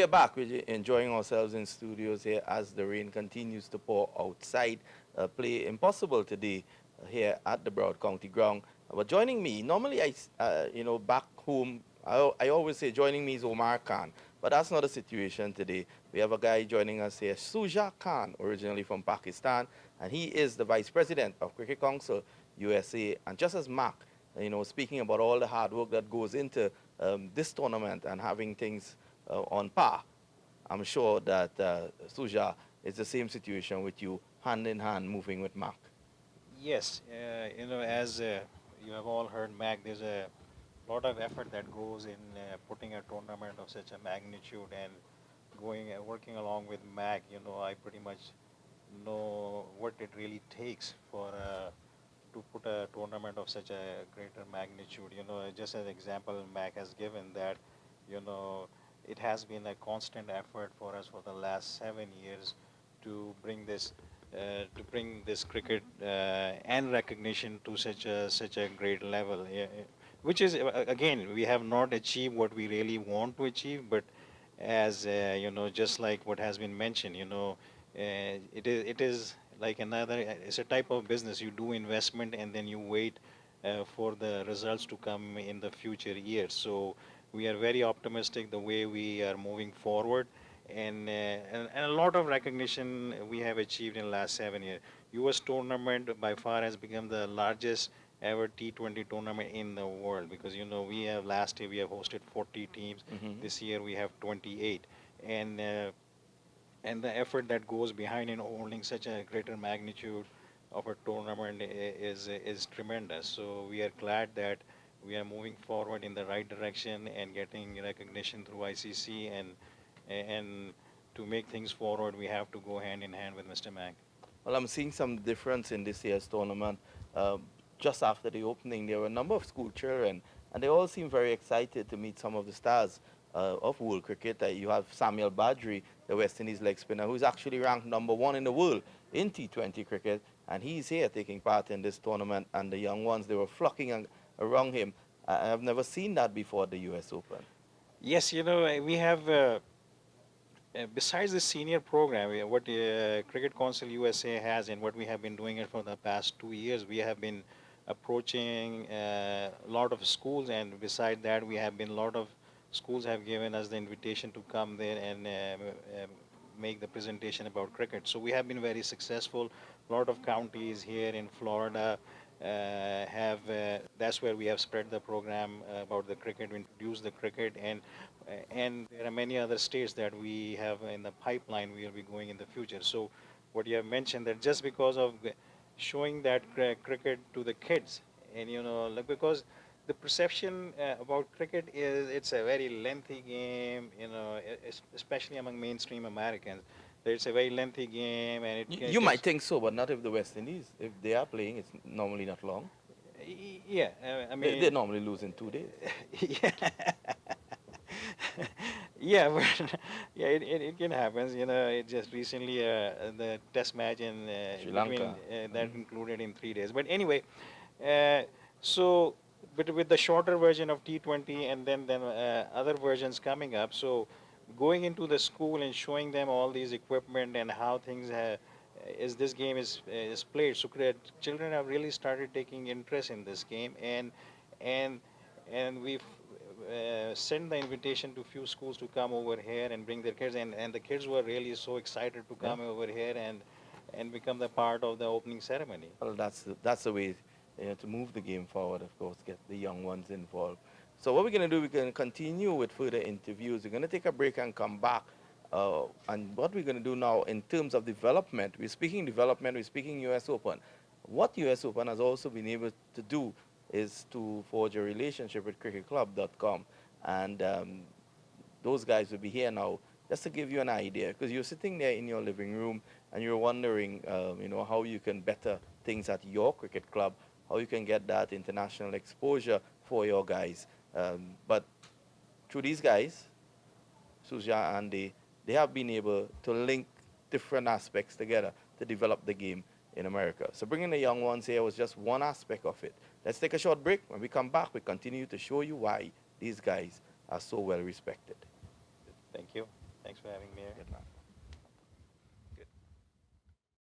we are back. We're enjoying ourselves in studios here as the rain continues to pour outside. Play impossible today here at the Broward County ground. But joining me, normally back home, I always say joining me is Omar Khan, but that's not the situation today. We have a guy joining us here, Suja Khan, originally from Pakistan, and he is the Vice President of Cricket Council USA. And just as Mark, speaking about all the hard work that goes into this tournament and having things on par. I'm sure that Suja is the same situation with you, hand in hand, moving with Mark. Yes, as you have all heard, Mac, there's a lot of effort that goes in putting a tournament of such a magnitude and working along with Mac. I pretty much know what it really takes for to put a tournament of such a greater magnitude. Just as example, Mac has given that, you know, it has been a constant effort for us for the last 7 years to bring this cricket and recognition to such a great level. Which is again, we have not achieved what we really want to achieve, but as just like what has been mentioned, it is like another. It's a type of business. You do investment and then you wait for the results to come in the future years. So we are very optimistic the way we are moving forward, and a lot of recognition we have achieved in the last 7 years. U.S. tournament by far has become the largest ever T20 tournament in the world, because we have last year we have hosted 40 teams. Hmm. This year we have 28, and and the effort that goes behind in holding such a greater magnitude of a tournament is tremendous. So we are glad that we are moving forward in the right direction and getting recognition through ICC, and to make things forward, we have to go hand in hand with Mr. Mack. Well, I'm seeing some difference in this year's tournament. Just after the opening, there were a number of school children, and they all seem very excited to meet some of the stars of world cricket. You have Samuel Badri, the West Indies leg spinner, who's actually ranked #1 in the world in T20 cricket, and he's here taking part in this tournament. And the young ones, they were flocking around him. I have never seen that before at the U.S. Open. Yes, we have. Besides the senior program, what Cricket Council USA has and what we have been doing it for the past 2 years, we have been approaching a lot of schools, and beside that, we have been a lot of schools have given us the invitation to come there and make the presentation about cricket. So we have been very successful. A lot of counties here in Florida have that's where we have spread the program about the cricket, introduced the cricket, and there are many other states that we have in the pipeline we will be going in the future. So what you have mentioned, that just because of showing that cricket to the kids, and like, because the perception about cricket is it's a very lengthy game, especially among mainstream Americans. That it's a very lengthy game, and You might think so, but not if the West Indies. If they are playing, it's normally not long. Yeah, I They mean, normally lose in 2 days. yeah. Yeah, but yeah, it can happen. It just recently the test match in Sri between Lanka. that Mhm. concluded in 3 days. But anyway, uh, so but with the shorter version of T20, and then other versions coming up. So going into the school and showing them all these equipment and how things is this game is played. So children have really started taking interest in this game, and and we've sent the invitation to few schools to come over here and bring their kids, and the kids were really so excited to Yeah. come over here and become the part of the opening ceremony. Well, that's the way, to move the game forward. Of course, get the young ones involved. So what we're gonna do, we're gonna continue with further interviews. We're gonna take a break and come back. And what we're gonna do now in terms of development, we're speaking development. We're speaking U.S. Open. What U.S. Open has also been able to do is to forge a relationship with cricketclub.com, and those guys will be here now just to give you an idea, because you're sitting there in your living room and you're wondering, how you can better things at your cricket club, how you can get that international exposure for your guys. But through these guys, Suja and they have been able to link different aspects together to develop the game in America. So bringing the young ones here was just one aspect of it. Let's take a short break. When we come back, we continue to show you why these guys are so well respected. Thank you. Thanks for having me here. Good luck.